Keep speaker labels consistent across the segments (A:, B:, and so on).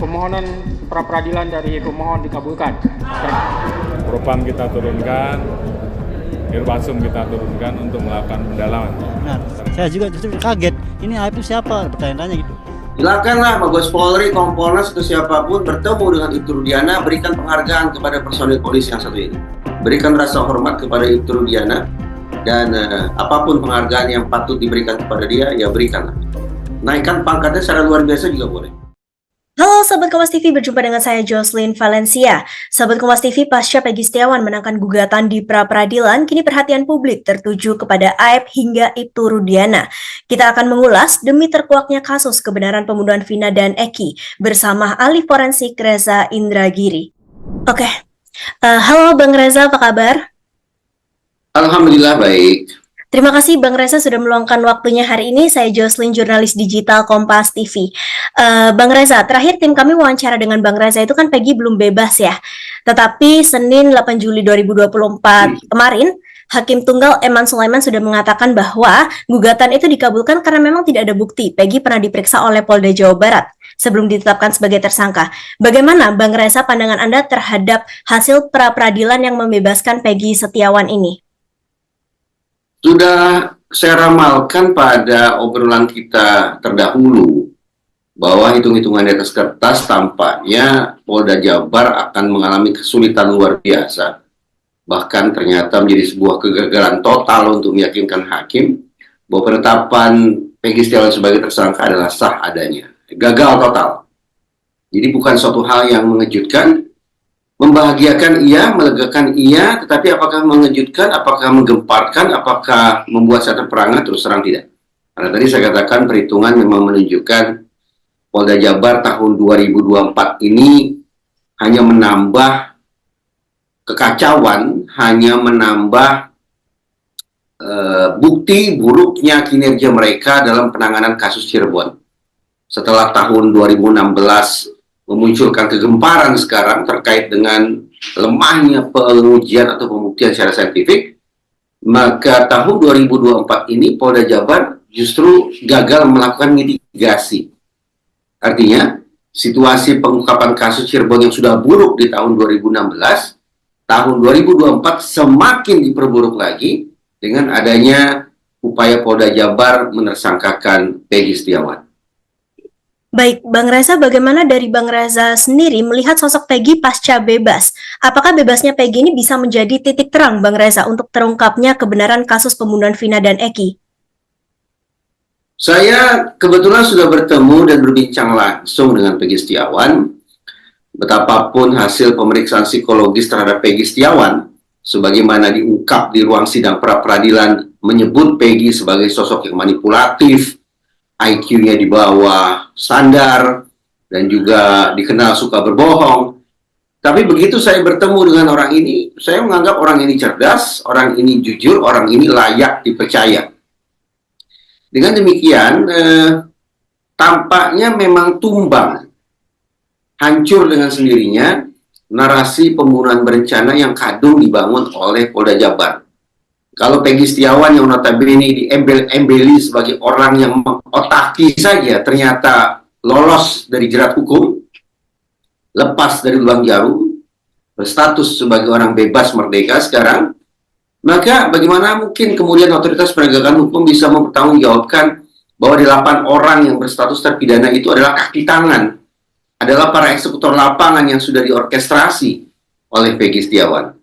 A: Permohonan pra-peradilan dari pemohon dikabulkan.
B: Propam kita turunkan, Irwasum kita turunkan untuk melakukan pendalaman.
C: Benar. Saya juga justru kaget. Ini AIP itu siapa? Bertanya-tanya gitu.
D: Silakanlah Mabes Polri, Kompolnas, atau siapapun bertemu dengan Ibtu Rudiana, berikan penghargaan kepada personil polisi yang satu ini. Berikan rasa hormat kepada Ibtu Rudiana, dan apapun penghargaan yang patut diberikan kepada dia, ya berikanlah. Naikkan pangkatnya secara luar biasa juga boleh.
E: Halo Sobat Kompas TV, berjumpa dengan saya Jocelyn Valencia. Sobat Kompas TV, pasca Peggy Setiawan menangkan gugatan di pra-peradilan, kini perhatian publik tertuju kepada AIP hingga Ibtu Rudiana. Kita akan mengulas demi terkuaknya kasus kebenaran pembunuhan Vina dan Eki bersama ahli forensik Reza Indragiri. Oke, halo Bang Reza, apa kabar?
D: Alhamdulillah baik.
E: Terima kasih Bang Reza sudah meluangkan waktunya hari ini. Saya Jocelyn, jurnalis digital Kompas TV. Bang Reza, terakhir tim kami wawancara dengan Bang Reza itu kan Peggy belum bebas ya. Tetapi Senin 8 Juli 2024 kemarin, Hakim Tunggal Eman Sulaiman sudah mengatakan bahwa gugatan itu dikabulkan karena memang tidak ada bukti Peggy pernah diperiksa oleh Polda Jawa Barat sebelum ditetapkan sebagai tersangka. Bagaimana Bang Reza pandangan Anda terhadap hasil pra-peradilan yang membebaskan Peggy Setiawan ini?
D: Sudah saya ramalkan pada obrolan kita terdahulu bahwa hitung-hitungan di atas kertas tampaknya Polda Jabar akan mengalami kesulitan luar biasa. Bahkan ternyata menjadi sebuah kegagalan total untuk meyakinkan hakim bahwa penetapan Peggy Setiawan sebagai tersangka adalah sah adanya. Gagal total. Jadi bukan suatu hal yang mengejutkan. Membahagiakan iya, melegakan iya, tetapi apakah mengejutkan, apakah menggemparkan, apakah membuat saya terperangah, terus terang tidak. Karena tadi saya katakan perhitungan memang menunjukkan Polda Jabar tahun 2024 ini hanya menambah kekacauan, hanya menambah bukti buruknya kinerja mereka dalam penanganan kasus Cirebon. Setelah tahun 2016 memunculkan kegemparan sekarang terkait dengan lemahnya pengujian atau pembuktian secara saintifik, maka tahun 2024 ini Polda Jabar justru gagal melakukan mitigasi. Artinya, situasi pengungkapan kasus Cirebon yang sudah buruk di tahun 2016, tahun 2024 semakin diperburuk lagi dengan adanya upaya Polda Jabar menersangkakan Peggy Setiawan.
E: Baik, Bang Reza, bagaimana dari Bang Reza sendiri melihat sosok Peggy pasca bebas? Apakah bebasnya Peggy ini bisa menjadi titik terang, Bang Reza, untuk terungkapnya kebenaran kasus pembunuhan Vina dan Eki?
D: Saya kebetulan sudah bertemu dan berbincang langsung dengan Peggy Setiawan. Betapapun hasil pemeriksaan psikologis terhadap Peggy Setiawan, sebagaimana diungkap di ruang sidang pra-peradilan, menyebut Peggy sebagai sosok yang manipulatif, IQ-nya di bawah standar, dan juga dikenal suka berbohong. Tapi begitu saya bertemu dengan orang ini, saya menganggap orang ini cerdas, orang ini jujur, orang ini layak dipercaya. Dengan demikian, tampaknya memang tumbang, hancur dengan sendirinya narasi pembunuhan berencana yang kadung dibangun oleh Polda Jabar. Kalau Peggy Setiawan yang notabene diembel-embeli sebagai orang yang mengotaki saja ternyata lolos dari jerat hukum, lepas dari lubang jarum, berstatus sebagai orang bebas merdeka sekarang, maka bagaimana mungkin kemudian otoritas penegakan hukum bisa mempertanggungjawabkan bahwa 8 orang yang berstatus terpidana itu adalah kaki tangan, adalah para eksekutor lapangan yang sudah diorkestrasi oleh Peggy Setiawan.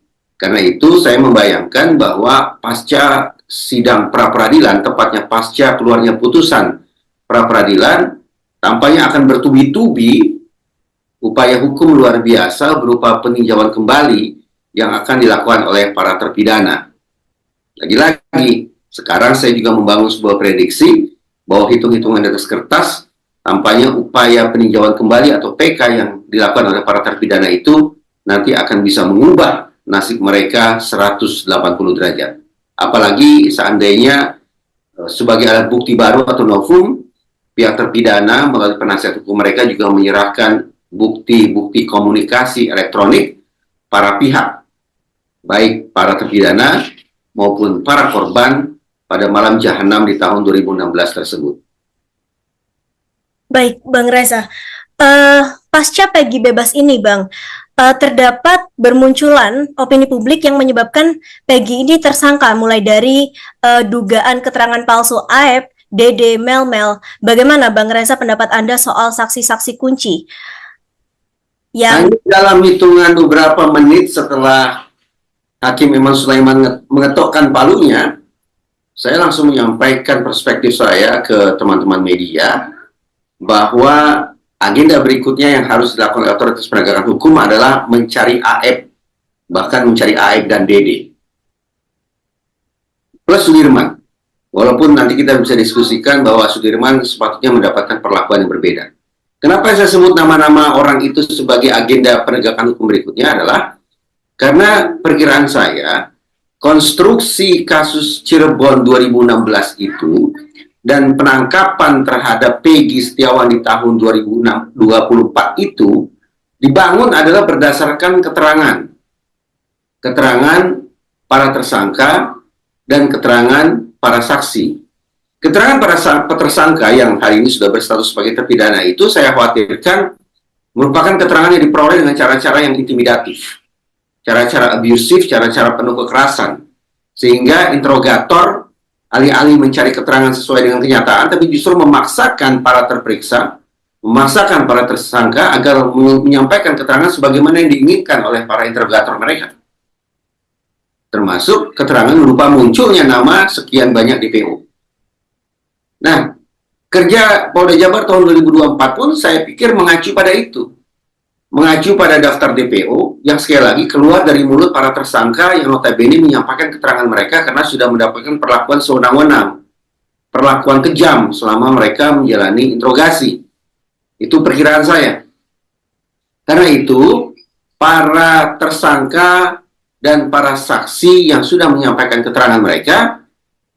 D: Karena itu saya membayangkan bahwa pasca sidang pra-peradilan, tepatnya pasca keluarnya putusan pra-peradilan, tampaknya akan bertubi-tubi upaya hukum luar biasa berupa peninjauan kembali yang akan dilakukan oleh para terpidana. Lagi-lagi, sekarang saya juga membangun sebuah prediksi bahwa hitung-hitungan di atas kertas, tampaknya upaya peninjauan kembali atau PK yang dilakukan oleh para terpidana itu nanti akan bisa mengubah nasib mereka 180 derajat. Apalagi seandainya sebagai alat bukti baru atau novum, pihak terpidana melalui penasihat hukum mereka juga menyerahkan bukti-bukti komunikasi elektronik para pihak, baik para terpidana maupun para korban pada malam jahanam di tahun 2016 tersebut.
E: Baik, Bang Reza. pasca Peggy bebas ini, Bang, terdapat bermunculan opini publik yang menyebabkan Peggy ini tersangka, mulai dari dugaan keterangan palsu Aep, Dede, Mel. Bagaimana Bang Reza pendapat Anda soal saksi-saksi kunci yang
D: dalam hitungan beberapa menit setelah Hakim Iman Sulaiman mengetokkan palunya, saya langsung menyampaikan perspektif saya ke teman-teman media bahwa agenda berikutnya yang harus dilakukan oleh otoritas penegakan hukum adalah mencari Aep, bahkan mencari Aep dan Dede plus Sudirman. Walaupun nanti kita bisa diskusikan bahwa Sudirman sepatutnya mendapatkan perlakuan yang berbeda. Kenapa saya sebut nama-nama orang itu sebagai agenda penegakan hukum berikutnya adalah karena perkiraan saya, konstruksi kasus Cirebon 2016 itu dan penangkapan terhadap Peggy Setiawan di tahun 2024 itu dibangun adalah berdasarkan keterangan para tersangka dan keterangan para saksi. Keterangan para tersangka yang hari ini sudah berstatus sebagai terpidana itu saya khawatirkan merupakan keterangan yang diperoleh dengan cara-cara yang intimidatif, cara-cara abusif, cara-cara penuh kekerasan, sehingga interrogator alih-alih mencari keterangan sesuai dengan kenyataan, tapi justru memaksakan para terperiksa, memaksakan para tersangka agar menyampaikan keterangan sebagaimana yang diinginkan oleh para interrogator mereka. Termasuk keterangan berupa munculnya nama sekian banyak DPO. Nah, kerja Polda Jabar tahun 2024 pun saya pikir mengacu pada itu. Mengacu pada daftar DPO yang sekali lagi keluar dari mulut para tersangka yang notabene menyampaikan keterangan mereka karena sudah mendapatkan perlakuan sewenang-wenang, perlakuan kejam selama mereka menjalani interogasi. Itu perkiraan saya. Karena itu, para tersangka dan para saksi yang sudah menyampaikan keterangan mereka,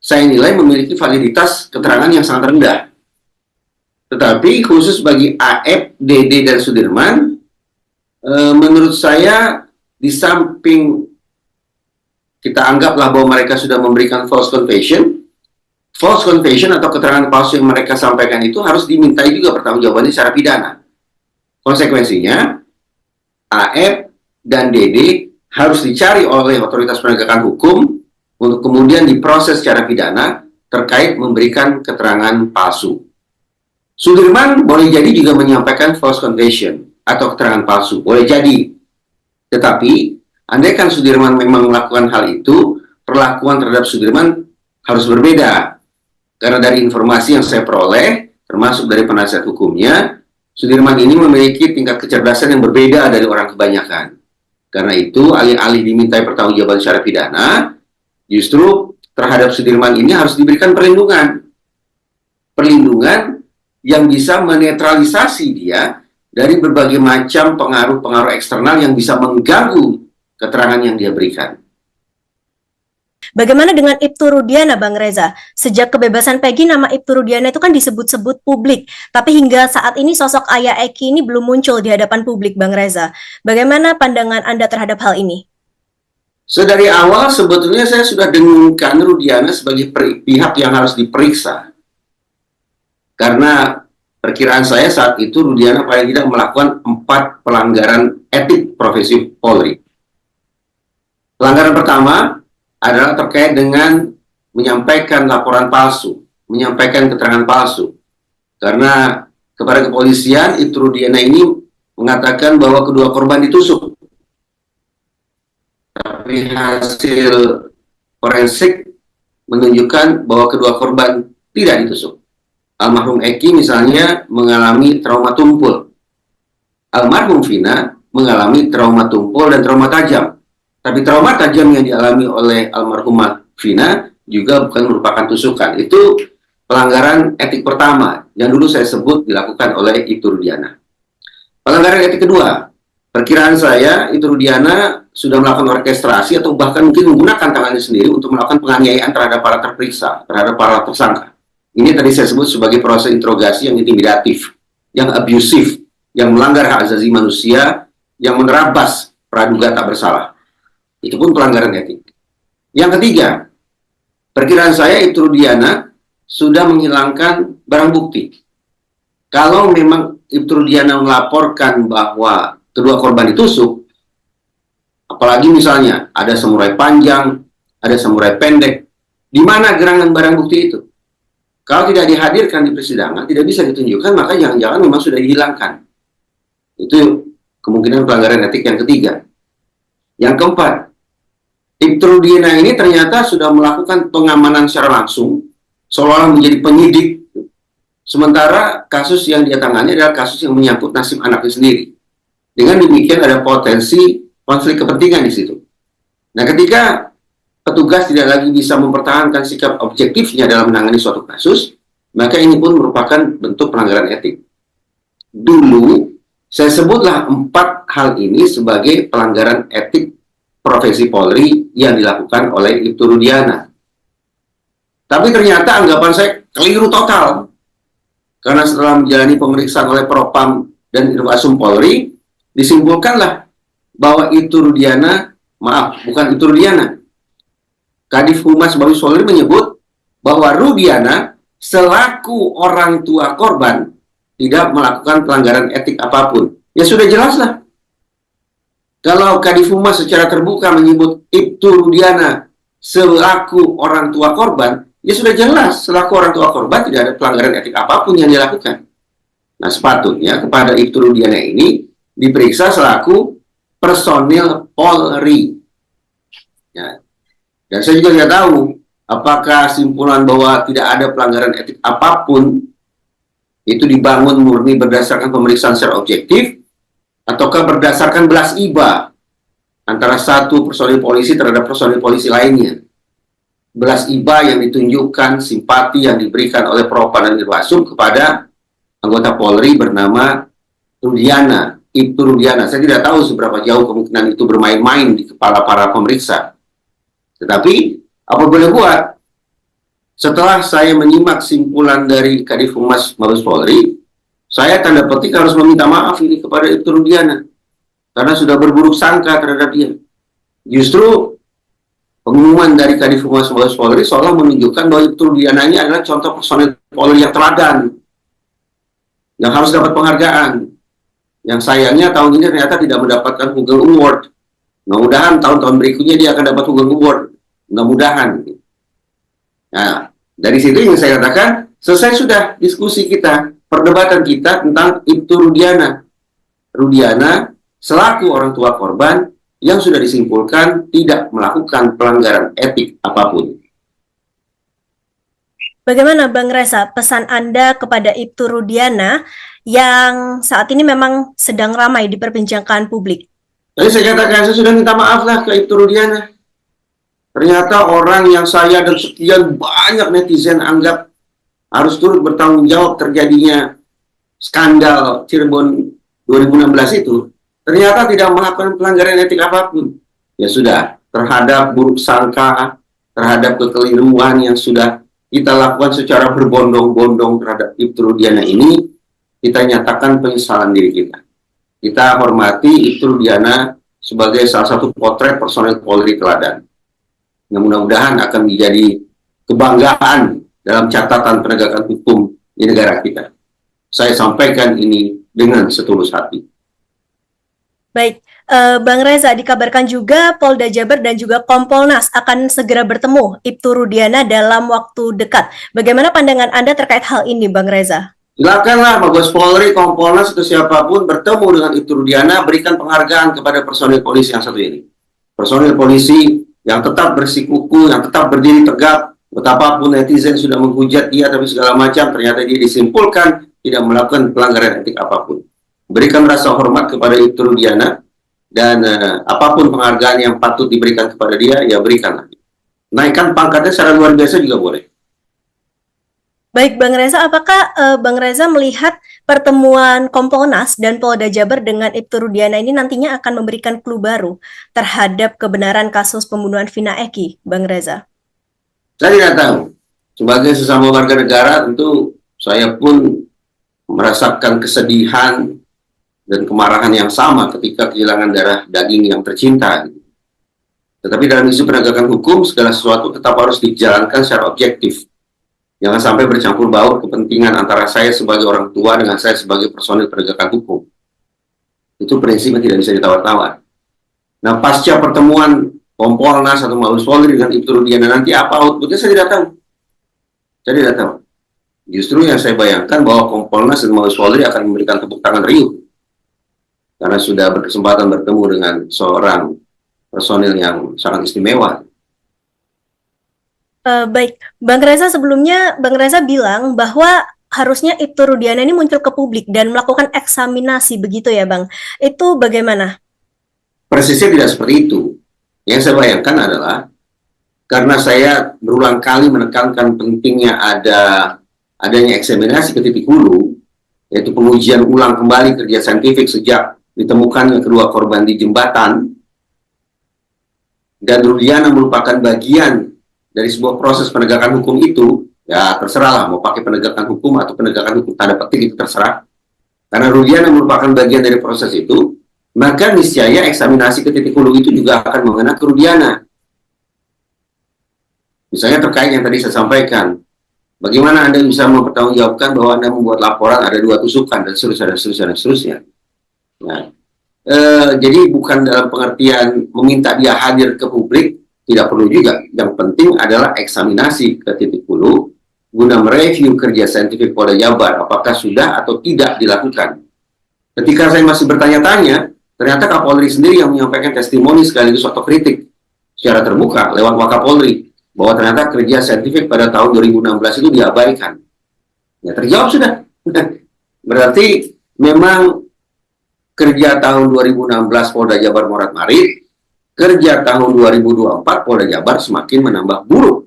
D: saya nilai memiliki validitas keterangan yang sangat rendah. Tetapi khusus bagi Aep, Dede, dan Sudirman, menurut saya di samping kita anggaplah bahwa mereka sudah memberikan false confession atau keterangan palsu yang mereka sampaikan itu harus dimintai juga pertanggungjawabannya secara pidana. Konsekuensinya, Aep dan Dede harus dicari oleh otoritas penegakan hukum untuk kemudian diproses secara pidana terkait memberikan keterangan palsu. Sudirman boleh jadi juga menyampaikan false confession atau keterangan palsu, boleh jadi. Tetapi, andaikan Sudirman memang melakukan hal itu, perlakuan terhadap Sudirman harus berbeda. Karena dari informasi yang saya peroleh, termasuk dari penasihat hukumnya, Sudirman ini memiliki tingkat kecerdasan yang berbeda dari orang kebanyakan. Karena itu, alih-alih dimintai pertanggungjawaban secara pidana, justru terhadap Sudirman ini harus diberikan perlindungan. Perlindungan yang bisa menetralisasi dia dari berbagai macam pengaruh-pengaruh eksternal yang bisa mengganggu keterangan yang dia berikan.
E: Bagaimana dengan Ibtu Rudiana, Bang Reza? Sejak kebebasan Peggy, nama Ibtu Rudiana itu kan disebut-sebut publik. Tapi hingga saat ini sosok Ayah Eki ini belum muncul di hadapan publik, Bang Reza. Bagaimana pandangan Anda terhadap hal ini?
D: Dari awal sebetulnya saya sudah dengungkan Rudiana sebagai pihak yang harus diperiksa. Karena perkiraan saya saat itu Rudiana paling tidak melakukan 4 pelanggaran etik profesi Polri. Pelanggaran pertama adalah terkait dengan menyampaikan laporan palsu, menyampaikan keterangan palsu. Karena kepada kepolisian, Ibtu Rudiana ini mengatakan bahwa kedua korban ditusuk. Tapi hasil forensik menunjukkan bahwa kedua korban tidak ditusuk. Almarhum Eki misalnya mengalami trauma tumpul. Almarhum Vina mengalami trauma tumpul dan trauma tajam. Tapi trauma tajam yang dialami oleh almarhumah Vina juga bukan merupakan tusukan. Itu pelanggaran etik pertama yang dulu saya sebut dilakukan oleh Ibtu Rudiana. Pelanggaran etik kedua, perkiraan saya Ibtu Rudiana sudah melakukan orkestrasi atau bahkan mungkin menggunakan tangannya sendiri untuk melakukan penganiayaan terhadap para terperiksa, terhadap para tersangka. Ini tadi saya sebut sebagai proses interogasi yang intimidatif, yang abusif, yang melanggar hak asasi manusia, yang menerabas praduga tak bersalah. Itu pun pelanggaran etik. Yang ketiga, perkiraan saya Ibtu Rudiana sudah menghilangkan barang bukti. Kalau memang Ibtu Rudiana melaporkan bahwa kedua korban ditusuk, apalagi misalnya ada samurai panjang, ada samurai pendek, di mana gerangan barang bukti itu? Kalau tidak dihadirkan di persidangan, tidak bisa ditunjukkan, maka jangan-jangan memang sudah dihilangkan. Itu kemungkinan pelanggaran etik yang ketiga. Yang keempat, Ibtu Rudiana ini ternyata sudah melakukan pengamanan secara langsung, seolah-olah menjadi penyidik. Sementara kasus yang dia tangani adalah kasus yang menyangkut nasib anaknya sendiri. Dengan demikian ada potensi konflik kepentingan di situ. Nah, ketika petugas tidak lagi bisa mempertahankan sikap objektifnya dalam menangani suatu kasus, maka ini pun merupakan bentuk pelanggaran etik. Dulu, saya sebutlah 4 hal ini sebagai pelanggaran etik profesi Polri yang dilakukan oleh Ibtu Rudiana. Tapi ternyata anggapan saya keliru total. Karena setelah menjalani pemeriksaan oleh Propam dan Irwasum Polri, disimpulkanlah bahwa Ibtu Rudiana, maaf, bukan Ibtu Rudiana, Kadif Humas Mabes Polri menyebut bahwa Rudiana selaku orang tua korban tidak melakukan pelanggaran etik apapun. Ya sudah jelaslah. Kalau Kadif Humas secara terbuka menyebut Ibtu Rudiana selaku orang tua korban, ya sudah jelas selaku orang tua korban tidak ada pelanggaran etik apapun yang dilakukan. Nah, sepatutnya kepada Ibtu Rudiana ini diperiksa selaku personil Polri. Ya. Dan saya juga tidak tahu apakah simpulan bahwa tidak ada pelanggaran etik apapun itu dibangun murni berdasarkan pemeriksaan secara objektif ataukah berdasarkan belas iba antara satu personil polisi terhadap personil polisi lainnya. Belas iba yang ditunjukkan, simpati yang diberikan oleh Propam dan Irwasum kepada anggota Polri bernama Rudiana, Ibtu Rudiana. Saya tidak tahu seberapa jauh kemungkinan itu bermain-main di kepala para pemeriksa. Tetapi, apa boleh buat? Setelah saya menyimak simpulan dari Kadif Humas Mabes Polri, saya tanda petik harus meminta maaf ini kepada Ibtu Rudiana. Karena sudah berburuk sangka terhadap dia. Justru, pengumuman dari Kadif Humas Mabes Polri seolah menunjukkan bahwa Ibtu Rudiana ini adalah contoh personil Polri yang teladan, yang harus dapat penghargaan. Yang sayangnya tahun ini ternyata tidak mendapatkan Google Award. Mudah-mudahan tahun-tahun berikutnya dia akan dapat Google Award. Mudah-mudahan. Nah, dari situ yang saya katakan, selesai sudah diskusi kita, perdebatan kita tentang Ibtu Rudiana. Rudiana selaku orang tua korban yang sudah disimpulkan tidak melakukan pelanggaran etik apapun.
E: Bagaimana Bang Reza, pesan Anda kepada Ibtu Rudiana yang saat ini memang sedang ramai diperbincangkan publik?
D: Jadi saya katakan, saya sudah minta maaf lah ke Ibtu Rudiana. Ternyata orang yang saya dan sekian banyak netizen anggap harus turut bertanggung jawab terjadinya skandal Cirebon 2016 itu, ternyata tidak melakukan pelanggaran etik apapun. Ya sudah, terhadap buruk sangka, terhadap kekeliruan yang sudah kita lakukan secara berbondong-bondong terhadap Ibtu Rudiana ini, kita nyatakan penyesalan diri kita. Kita hormati Ibtu Rudiana sebagai salah satu potret personel Polri teladan. Yang mudah-mudahan akan menjadi kebanggaan dalam catatan penegakan hukum di negara kita. Saya sampaikan ini dengan setulus hati.
E: Baik, Bang Reza, dikabarkan juga Polda Jabar dan juga Kompolnas akan segera bertemu Ibtu Rudiana dalam waktu dekat. Bagaimana pandangan Anda terkait hal ini, Bang Reza?
D: Silakanlah Mabes Polri, Kompolnas, atau siapapun bertemu dengan Ibtu Rudiana, berikan penghargaan kepada personil polisi yang satu ini. Personil polisi yang tetap bersikukuh, yang tetap berdiri tegak, betapapun netizen sudah menghujat dia, tapi segala macam, ternyata dia disimpulkan tidak melakukan pelanggaran etik apapun. Berikan rasa hormat kepada Ibtu Rudiana, dan apapun penghargaan yang patut diberikan kepada dia, ya berikanlah. Naikkan pangkatnya secara luar biasa juga boleh.
E: Baik, Bang Reza, apakah Bang Reza melihat pertemuan Kompolnas dan Polda Jabar dengan Ibtu Rudiana ini nantinya akan memberikan clue baru terhadap kebenaran kasus pembunuhan Vina Eki, Bang Reza?
D: Saya tidak tahu. Sebagai sesama warga negara, tentu saya pun merasakan kesedihan dan kemarahan yang sama ketika kehilangan darah daging yang tercinta. Tetapi dalam isu penegakan hukum, segala sesuatu tetap harus dijalankan secara objektif. Jangan sampai bercampur baur kepentingan antara saya sebagai orang tua dengan saya sebagai personil penegakan hukum. Itu prinsipnya tidak bisa ditawar-tawar. Nah, pasca pertemuan Kompolnas atau Mabes Polri dengan Ibtu Rudiana nanti apa outputnya saya tidak tahu. Saya tidak tahu. Justru yang saya bayangkan bahwa Kompolnas dan Mabes Polri akan memberikan tepuk tangan riuh karena sudah berkesempatan bertemu dengan seorang personil yang sangat istimewa.
E: Baik, Bang Reza, sebelumnya Bang Reza bilang bahwa harusnya Ibtu Rudiana ini muncul ke publik dan melakukan eksaminasi, begitu ya Bang? Itu bagaimana?
D: Persisnya tidak seperti itu. Yang saya bayangkan adalah karena saya berulang kali menekankan pentingnya adanya eksaminasi ke titik hulu, yaitu pengujian ulang kembali kerja saintifik sejak ditemukannya kedua korban di jembatan, dan Rudiana merupakan bagian dari sebuah proses penegakan hukum itu, ya terserah lah mau pakai penegakan hukum atau penegakan hukum tanda petik itu terserah. Karena Rudiana merupakan bagian dari proses itu, maka niscaya eksaminasi ke titik hulu itu juga akan mengena ke Rudiana. Misalnya terkait yang tadi saya sampaikan, bagaimana Anda bisa mempertanggungjawabkan bahwa Anda membuat laporan ada 2 tusukan dan seterusnya dan seterusnya dan seterusnya. Nah, jadi bukan dalam pengertian meminta dia hadir ke publik, tidak perlu juga. Yang penting adalah eksaminasi ke titik hulu guna mereview kerja saintifik Polda Jabar apakah sudah atau tidak dilakukan. Ketika saya masih bertanya-tanya, ternyata Kapolri sendiri yang menyampaikan testimoni sekaligus otokritik secara terbuka lewat Wakapolri bahwa ternyata kerja saintifik pada tahun 2016 itu diabaikan. Ya terjawab sudah. Berarti memang kerja tahun 2016 Polda Jabar morat-marit, kerja tahun 2024 Polda Jabar semakin menambah buruk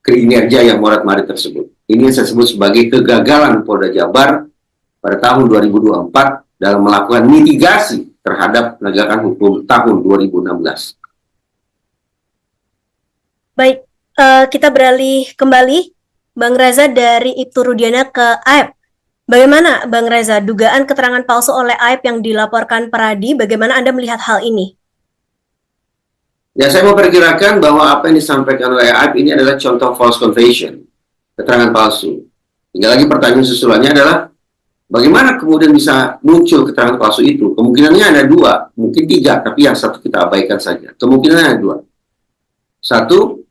D: kinerja yang morat-marit tersebut. Ini yang saya sebut sebagai kegagalan Polda Jabar pada tahun 2024 dalam melakukan mitigasi terhadap penegakan hukum tahun 2016.
E: Baik, kita beralih kembali, Bang Reza, dari Ibtu Rudiana ke Aep. Bagaimana Bang Reza, dugaan keterangan palsu oleh Aep yang dilaporkan Peradi, bagaimana Anda melihat hal ini?
D: Ya, saya memperkirakan bahwa apa yang disampaikan oleh Aep ini adalah contoh false confession, keterangan palsu. Tinggal lagi pertanyaan susulannya adalah, bagaimana kemudian bisa muncul keterangan palsu itu? Kemungkinannya ada 2, mungkin 3, tapi yang satu kita abaikan saja. Kemungkinannya ada 2. Satu,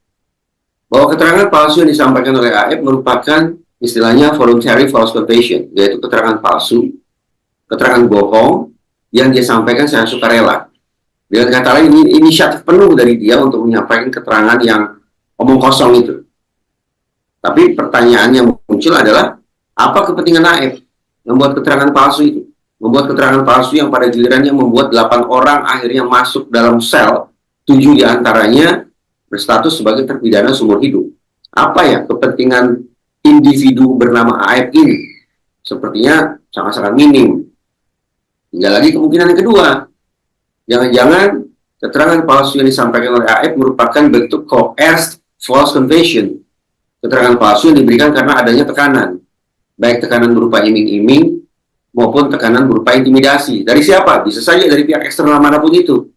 D: bahwa keterangan palsu yang disampaikan oleh Aep merupakan istilahnya voluntary false confession, yaitu keterangan palsu, keterangan bohong yang dia sampaikan secara sukarela. Dengan kata lain, ini inisiatif penuh dari dia untuk menyampaikan keterangan yang omong kosong itu. Tapi pertanyaan yang muncul adalah, apa kepentingan Aep membuat keterangan palsu itu? Membuat keterangan palsu yang pada gilirannya membuat 8 orang akhirnya masuk dalam sel, 7 diantaranya berstatus sebagai terpidana seumur hidup. Apa ya kepentingan individu bernama Aep ini? Sepertinya sangat-sangat minim. Tinggal lagi kemungkinan yang kedua. Jangan-jangan keterangan palsu yang disampaikan oleh Aep merupakan bentuk coerced false confession. Keterangan palsu yang diberikan karena adanya tekanan. Baik tekanan berupa iming-iming maupun tekanan berupa intimidasi. Dari siapa? Bisa saja dari pihak eksternal manapun itu.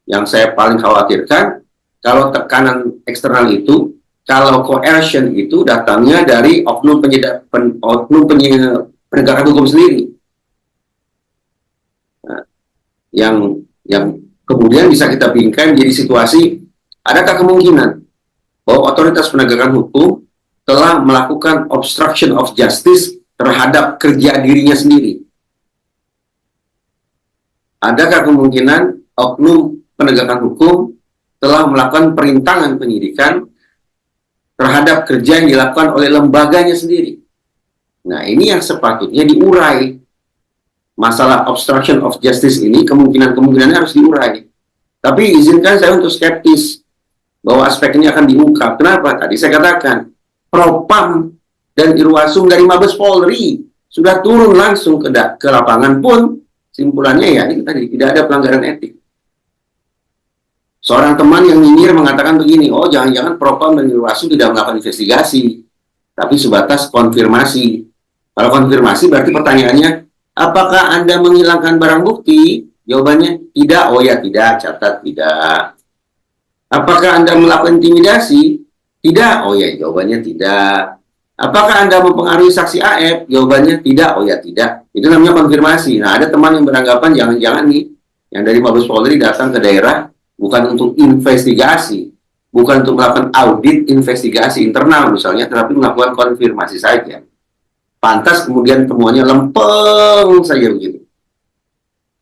D: Yang saya paling khawatirkan, kalau tekanan eksternal itu, kalau coercion itu datangnya dari oknum penegakan hukum sendiri. Nah, yang kemudian bisa kita bingkai menjadi situasi, adakah kemungkinan bahwa otoritas penegakan hukum telah melakukan obstruction of justice terhadap kerja dirinya sendiri? Adakah kemungkinan oknum penegakan hukum telah melakukan perintangan penyidikan terhadap kerja yang dilakukan oleh lembaganya sendiri? Nah, ini yang sepatutnya diurai. Masalah obstruction of justice ini kemungkinan-kemungkinannya harus diurai. Tapi izinkan saya untuk skeptis bahwa aspek ini akan diungkap. Kenapa? Tadi saya katakan, Propam dan Irwasum dari Mabes Polri sudah turun langsung ke lapangan pun, simpulannya ya ini tadi, tidak ada pelanggaran etik. Seorang teman yang nyinyir mengatakan begini, oh jangan-jangan Propam dan Irwasum tidak melakukan investigasi, tapi sebatas konfirmasi. Kalau konfirmasi berarti pertanyaannya, apakah Anda menghilangkan barang bukti? Jawabannya tidak. Oh ya tidak, catat tidak. Apakah Anda melakukan intimidasi? Tidak. Oh ya, jawabannya tidak. Apakah Anda mempengaruhi saksi AF? Jawabannya tidak. Oh ya, tidak. Itu namanya konfirmasi. Nah, ada teman yang beranggapan jangan-jangan nih, yang dari Mabes Polri datang ke daerah bukan untuk investigasi, bukan untuk melakukan audit investigasi internal misalnya, tetapi melakukan konfirmasi saja. Pantas kemudian temuannya lempeng saja begitu.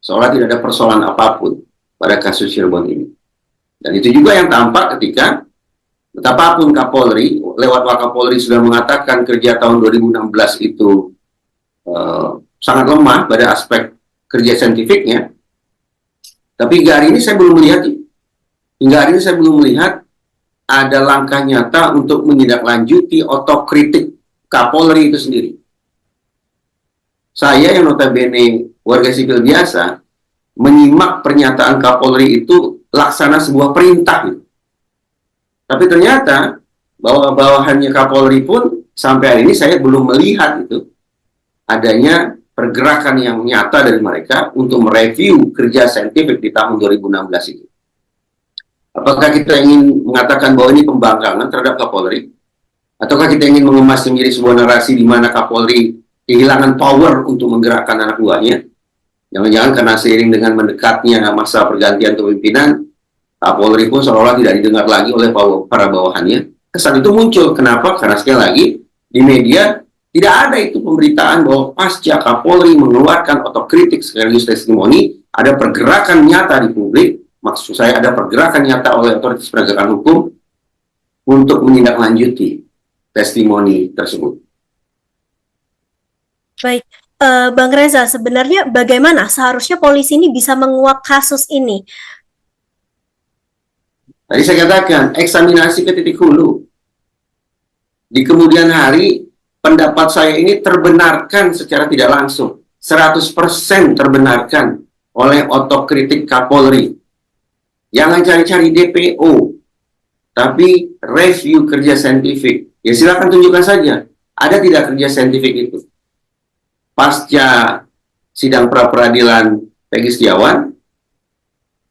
D: Seolah tidak ada persoalan apapun pada kasus Cirebon ini. Dan itu juga yang tampak ketika betapapun Kapolri, lewat Wakapolri sudah mengatakan kerja tahun 2016 itu sangat lemah pada aspek kerja saintifiknya. Tapi hingga hari ini saya belum melihat ada langkah nyata untuk menindaklanjuti otokritik Kapolri itu sendiri. Saya yang notabene warga sipil biasa menyimak pernyataan Kapolri itu laksana sebuah perintah. Tapi ternyata bawahannya Kapolri pun sampai hari ini saya belum melihat itu adanya pergerakan yang nyata dari mereka untuk mereview kerja saintifik di tahun 2016 itu. Apakah kita ingin mengatakan bahwa ini pembangkangan terhadap Kapolri? Ataukah kita ingin mengemas menjadi sebuah narasi di mana Kapolri kehilangan power untuk menggerakkan anak buahnya? Jangan-jangan karena seiring dengan mendekatnya masa pergantian kepemimpinan, Kapolri pun seolah-olah tidak didengar lagi oleh para bawahannya. Kesan itu muncul. Kenapa? Karena sekali lagi, di media tidak ada itu pemberitaan bahwa pasca Kapolri mengeluarkan otokritik sekaligus testimoni, ada pergerakan nyata di publik, maksud saya ada pergerakan nyata oleh otoritas penegakan hukum untuk menindaklanjuti testimoni tersebut.
E: Baik, Bang Reza, sebenarnya bagaimana seharusnya polisi ini bisa menguak kasus ini?
D: Tadi saya katakan, eksaminasi ke titik hulu. Di kemudian hari, pendapat saya ini terbenarkan secara tidak langsung. 100% terbenarkan oleh otokritik Kapolri. Jangan cari-cari DPO, tapi review kerja saintifik. Ya silakan tunjukkan saja, ada tidak kerja saintifik itu? Pasca sidang pra-peradilan Peggy Setiawan,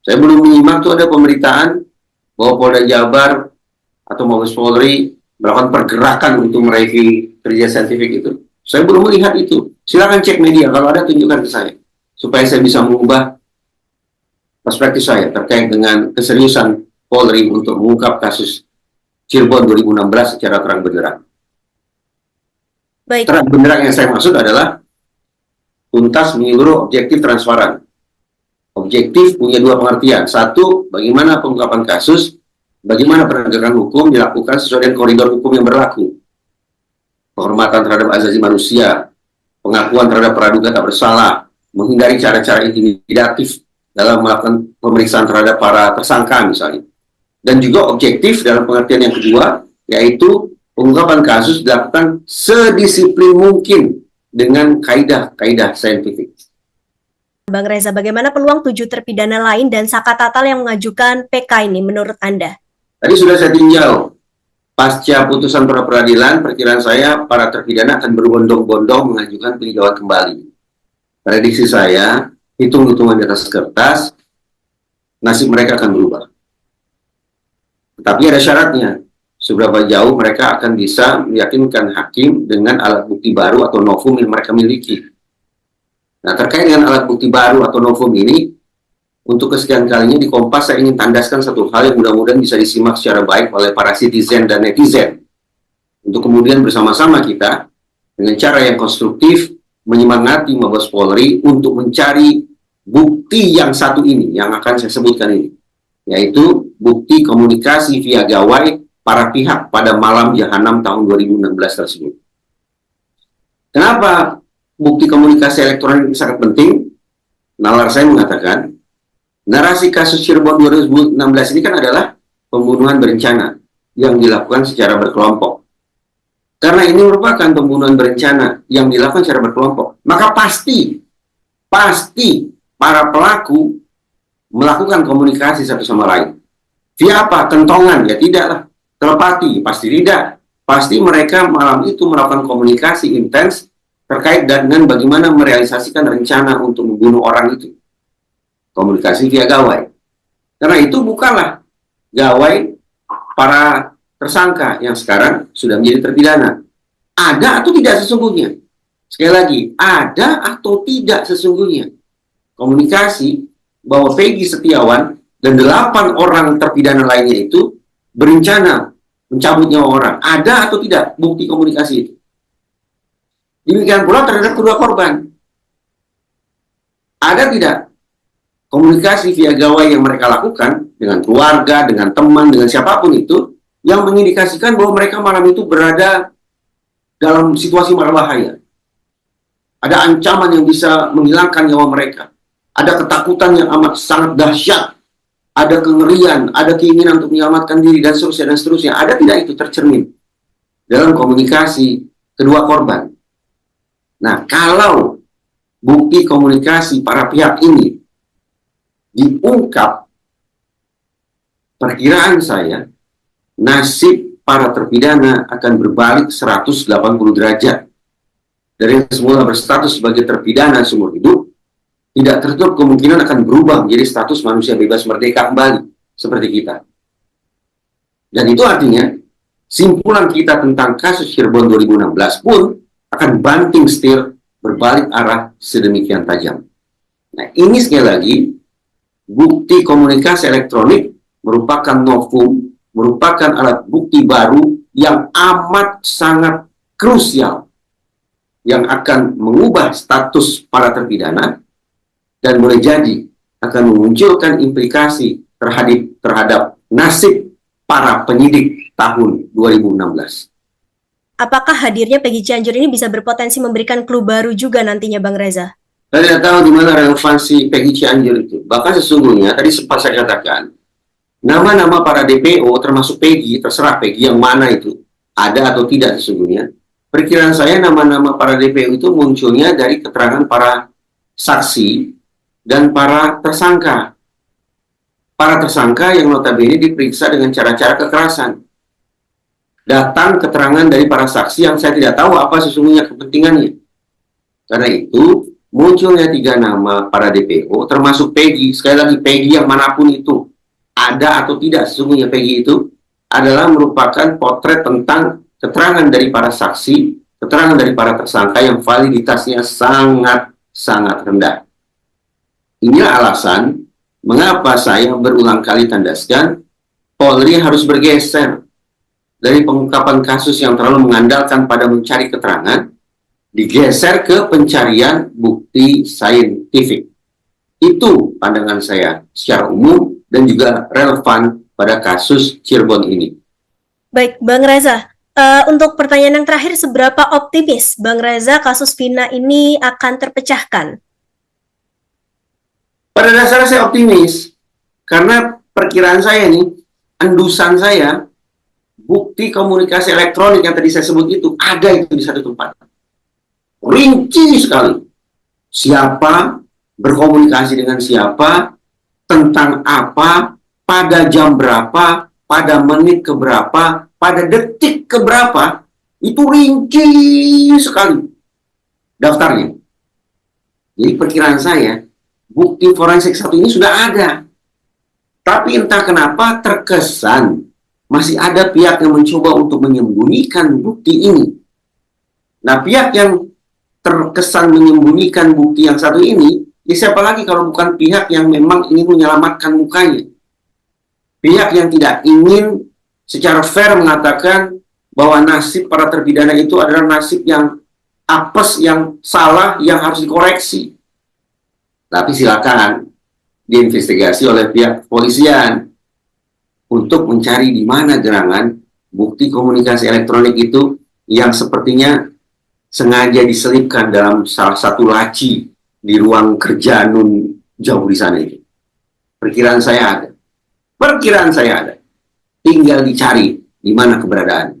D: saya belum menyimak tuh ada pemberitaan bahwa Polda Jabar atau Mabes Polri melakukan pergerakan untuk mereview kerja saintifik itu. Saya belum melihat itu. Silakan cek media, kalau ada tunjukkan ke saya, supaya saya bisa mengubah perspektif saya terkait dengan keseriusan Polri untuk mengungkap kasus Cirebon 2016 secara terang benderang.
E: Baik.
D: Terang benderang yang saya maksud adalah tuntas, menyeluruh, objektif, transparan. Objektif punya dua pengertian. Satu, bagaimana pengungkapan kasus, bagaimana penegakan hukum dilakukan sesuai dengan koridor hukum yang berlaku. Penghormatan terhadap asasi manusia, pengakuan terhadap praduga tak bersalah, menghindari cara-cara intimidatif dalam melakukan pemeriksaan terhadap para tersangka misalnya. Dan juga objektif dalam pengertian yang kedua, yaitu pengungkapan kasus dilakukan sedisiplin mungkin dengan kaidah-kaidah saintifik.
E: Bang Reza, bagaimana peluang 7 terpidana lain dan Saka Tatal yang mengajukan PK ini menurut Anda?
D: Tadi sudah saya tinjau. Pasca putusan pra-peradilan, perkiraan saya para terpidana akan berbondong-bondong mengajukan peninjauan kembali. Prediksi saya, hitung-hitungan di atas kertas, nasib mereka akan berubah. Tapi ada syaratnya. Seberapa jauh mereka akan bisa meyakinkan hakim dengan alat bukti baru atau novum yang mereka miliki. Nah, terkait dengan alat bukti baru atau novum ini, untuk kesekian kalinya di Kompas saya ingin tandaskan satu hal yang mudah-mudahan bisa disimak secara baik oleh para citizen dan netizen. Untuk kemudian bersama-sama kita, dengan cara yang konstruktif, menyemangati Mabes Polri untuk mencari bukti yang satu ini, yang akan saya sebutkan ini. Yaitu bukti komunikasi via gawai para pihak pada malam Jahanam tahun 2016 tersebut. Kenapa bukti komunikasi elektronik sangat penting? Nalar saya mengatakan, narasi kasus Cirebon 2016 ini kan adalah pembunuhan berencana yang dilakukan secara berkelompok. Karena ini merupakan pembunuhan berencana yang dilakukan secara berkelompok, maka pasti para pelaku melakukan komunikasi satu sama lain. Via apa? Kentongan? Ya tidaklah. Telepati? Pasti tidak. Pasti mereka malam itu melakukan komunikasi intens terkait dengan bagaimana merealisasikan rencana untuk membunuh orang itu. Komunikasi via gawai. Karena itu bukanlah gawai para tersangka yang sekarang sudah menjadi terpidana. Ada atau tidak sesungguhnya? Sekali lagi, ada atau tidak sesungguhnya komunikasi bahwa Peggy Setiawan dan 8 orang terpidana lainnya itu berencana mencabut nyawa orang. Ada atau tidak bukti komunikasi itu? Demikian pula terhadap kedua korban. Ada tidak komunikasi via gawai yang mereka lakukan dengan keluarga, dengan teman, dengan siapapun itu, yang mengindikasikan bahwa mereka malam itu berada dalam situasi berbahaya. Ada ancaman yang bisa menghilangkan nyawa mereka. Ada ketakutan yang amat sangat dahsyat. Ada kengerian, ada keinginan untuk menyelamatkan diri, dan seterusnya, dan seterusnya. Ada tidak itu tercermin dalam komunikasi kedua korban? Nah, kalau bukti komunikasi para pihak ini diungkap, perkiraan saya, nasib para terpidana akan berbalik 180 derajat. Dari yang semula berstatus sebagai terpidana seumur hidup, tidak tertutup kemungkinan akan berubah menjadi status manusia bebas merdeka kembali, seperti kita. Dan itu artinya, simpulan kita tentang kasus Cirebon 2016 pun akan banting setir berbalik arah sedemikian tajam. Nah, ini sekali lagi, bukti komunikasi elektronik merupakan novum, merupakan alat bukti baru yang amat sangat krusial, yang akan mengubah status para terpidana, dan boleh jadi akan memunculkan implikasi terhadap nasib para penyidik tahun 2016.
E: Apakah hadirnya Peggy Cianjur ini bisa berpotensi memberikan clue baru juga nantinya, Bang Reza?
D: Saya tidak tahu di mana relevansi Peggy Cianjur itu. Bahkan sesungguhnya, tadi sempat saya katakan, nama-nama para DPO, termasuk Peggy, terserah Peggy yang mana itu, ada atau tidak sesungguhnya. Perkiraan saya nama-nama para DPO itu munculnya dari keterangan para saksi dan para tersangka. Para tersangka yang notabene diperiksa dengan cara-cara kekerasan. Datang keterangan dari para saksi yang saya tidak tahu apa sesungguhnya kepentingannya. Karena itu, munculnya 3 nama para DPO, termasuk Peggy. Sekali lagi, Peggy yang manapun itu, ada atau tidak sesungguhnya Peggy itu, adalah merupakan potret tentang keterangan dari para saksi, keterangan dari para tersangka yang validitasnya sangat-sangat rendah. Inilah alasan mengapa saya berulang kali tandaskan Polri harus bergeser dari pengungkapan kasus yang terlalu mengandalkan pada mencari keterangan, digeser ke pencarian bukti saintifik. Itu pandangan saya secara umum dan juga relevan pada kasus Cirebon ini.
E: Baik, Bang Reza. Untuk pertanyaan yang terakhir, seberapa optimis Bang Reza kasus Vina ini akan terpecahkan?
D: Pada dasarnya saya optimis, karena perkiraan saya nih, endusan saya, bukti komunikasi elektronik yang tadi saya sebut itu, ada itu di satu tempat. Rinci sekali. Siapa, berkomunikasi dengan siapa, tentang apa, pada jam berapa, pada menit keberapa, pada detik keberapa, itu rinci sekali daftarnya. Jadi perkiraan saya, bukti forensik satu ini sudah ada. Tapi entah kenapa terkesan masih ada pihak yang mencoba untuk menyembunyikan bukti ini. Nah, pihak yang terkesan menyembunyikan bukti yang satu ini, ya siapa lagi kalau bukan pihak yang memang ingin menyelamatkan mukanya. Pihak yang tidak ingin secara fair mengatakan bahwa nasib para terpidana itu adalah nasib yang apes, yang salah, yang harus dikoreksi. Tapi silakan diinvestigasi oleh pihak kepolisian untuk mencari di mana gerangan bukti komunikasi elektronik itu yang sepertinya sengaja diselipkan dalam salah satu laci di ruang kerja Nun jauh di sana itu. Perkiraan saya ada. Perkiraan saya ada. Tinggal dicari di mana keberadaan.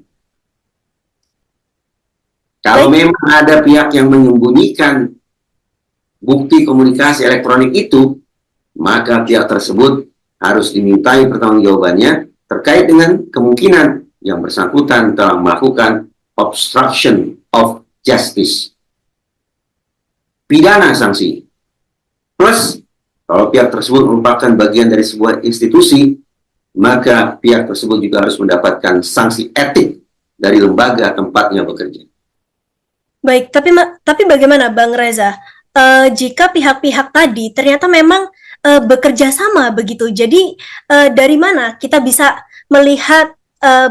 D: Kalau memang ada pihak yang menyembunyikan bukti komunikasi elektronik itu, maka pihak tersebut harus dimintai pertanggungjawabannya terkait dengan kemungkinan yang bersangkutan telah melakukan obstruction of justice. Pidana sanksi. Plus, kalau pihak tersebut merupakan bagian dari sebuah institusi maka pihak tersebut juga harus mendapatkan sanksi etik dari lembaga tempatnya bekerja.
E: Baik, tapi bagaimana Bang Reza? Jika pihak-pihak tadi ternyata memang bekerja sama begitu, jadi dari mana kita bisa melihat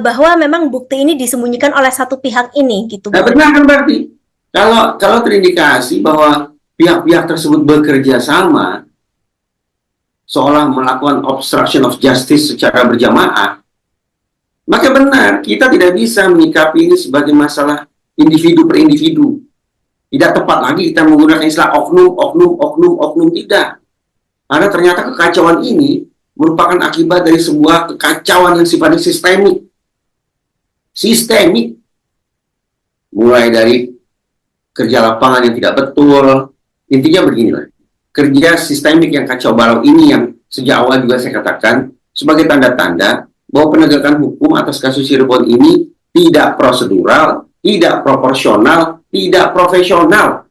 E: bahwa memang bukti ini disembunyikan oleh satu pihak ini gitu?
D: Nah, benar kan berarti kalau terindikasi bahwa pihak-pihak tersebut bekerja sama, seolah melakukan obstruction of justice secara berjamaah, maka benar kita tidak bisa menyikapi ini sebagai masalah individu per individu. Tidak tepat lagi kita menggunakan istilah oknum, tidak. Karena ternyata kekacauan ini merupakan akibat dari sebuah kekacauan yang sifatnya sistemik. Mulai dari kerja lapangan yang tidak betul. Intinya beginilah. Kerja sistemik yang kacau balau ini yang sejak awal juga saya katakan sebagai tanda-tanda bahwa penegakan hukum atas kasus Cirebon ini tidak prosedural, tidak proporsional, tidak profesional.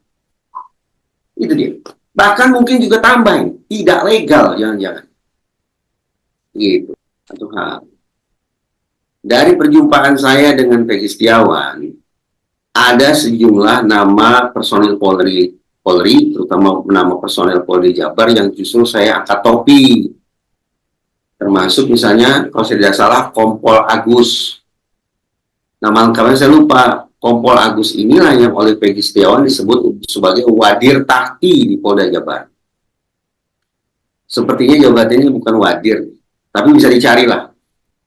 D: Itu dia. Bahkan mungkin juga tambahin, tidak legal, jangan-jangan. Gitu. Satu hal. Dari perjumpaan saya dengan Peggy Setiawan, ada sejumlah nama personil Polri, terutama nama personil Polri Jabar yang justru saya angkat topi. Termasuk misalnya, kalau saya tidak salah, Kompol Agus. Nama lengkapnya saya lupa. Kompol Agus inilah yang oleh Peggy Setiawan disebut sebagai wadir tahti di Polda Jabar. Sepertinya jabatannya bukan wadir, tapi bisa dicarilah.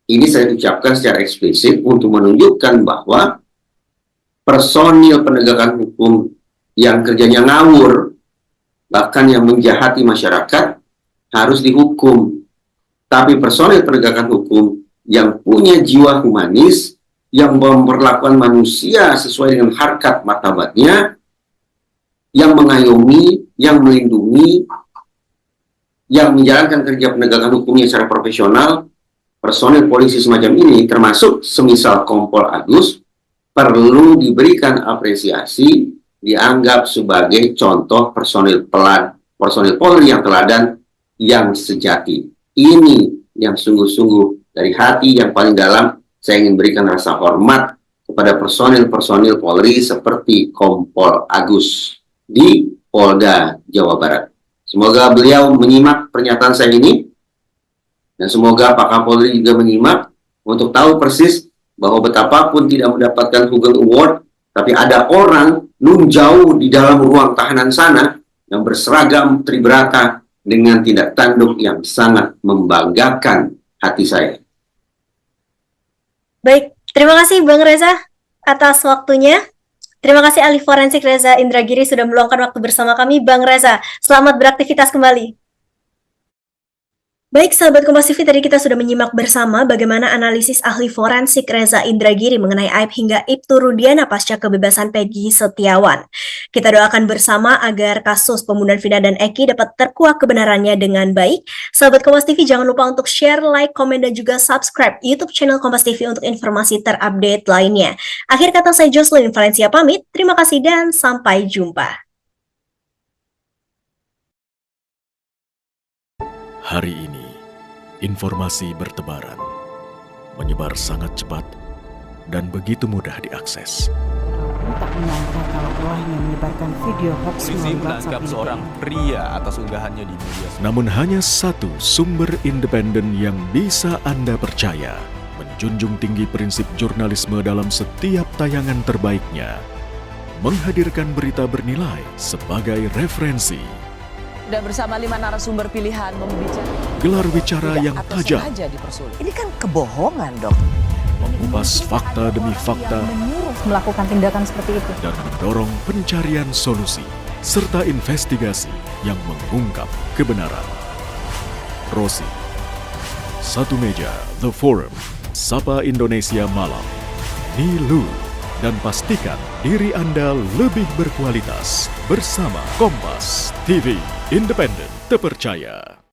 D: Ini saya ucapkan secara eksplisit untuk menunjukkan bahwa personil penegakan hukum yang kerjanya ngawur, bahkan yang menjahati masyarakat, harus dihukum. Tapi personil penegakan hukum yang punya jiwa humanis, yang memperlakukan manusia sesuai dengan harkat martabatnya, yang mengayomi, yang melindungi, yang menjalankan kerja penegakan hukumnya secara profesional, personil polisi semacam ini, termasuk semisal Kompol Agus, perlu diberikan apresiasi, dianggap sebagai contoh personil Polri yang teladan, yang sejati. Ini yang sungguh-sungguh dari hati yang paling dalam, saya ingin berikan rasa hormat kepada personil-personil Polri seperti Kompol Agus di Polda Jawa Barat. Semoga beliau menyimak pernyataan saya ini, dan semoga Pak Kapolri juga menyimak untuk tahu persis bahwa betapapun tidak mendapatkan Google Award, tapi ada orang nun jauh di dalam ruang tahanan sana yang berseragam tribrata dengan tindak tanduk yang sangat membanggakan hati saya.
E: Baik, terima kasih Bang Reza atas waktunya. Terima kasih ahli forensik Reza Indragiri sudah meluangkan waktu bersama kami. Bang Reza, selamat beraktivitas kembali. Baik, sahabat Kompas TV, tadi kita sudah menyimak bersama bagaimana analisis ahli forensik Reza Indragiri mengenai aib hingga Ibtu Rudiana pasca kebebasan Peggy Setiawan. Kita doakan bersama agar kasus pembunuhan Vina dan Eki dapat terkuak kebenarannya dengan baik. Sahabat Kompas TV, jangan lupa untuk share, like, komen, dan juga subscribe YouTube channel Kompas TV untuk informasi terupdate lainnya. Akhir kata saya Jocelyn Valencia pamit, terima kasih dan sampai jumpa.
F: Hari ini, informasi bertebaran, menyebar sangat cepat dan begitu mudah diakses.
G: Tak menyangka kalau ulahnya menyebarkan video hoax
H: Polisi
G: melalui
H: menangkap
G: WhatsApp
H: seorang pria atas unggahannya di media sosial.
F: Namun hanya satu sumber independen yang bisa Anda percaya, menjunjung tinggi prinsip jurnalisme dalam setiap tayangan terbaiknya, menghadirkan berita bernilai sebagai referensi.
I: Dan bersama 5 narasumber pilihan membicarakan
F: Gelar bicara yang tajam,
I: Ini kan kebohongan, Dok.
F: mengupas fakta demi fakta,
G: menyuruh melakukan tindakan seperti itu.
F: dan mendorong pencarian solusi, serta investigasi yang mengungkap kebenaran. Rosi, Satu Meja, The Forum, Sapa Indonesia Malam, Nilu, dan pastikan diri Anda lebih berkualitas bersama Kompas TV, independen, terpercaya.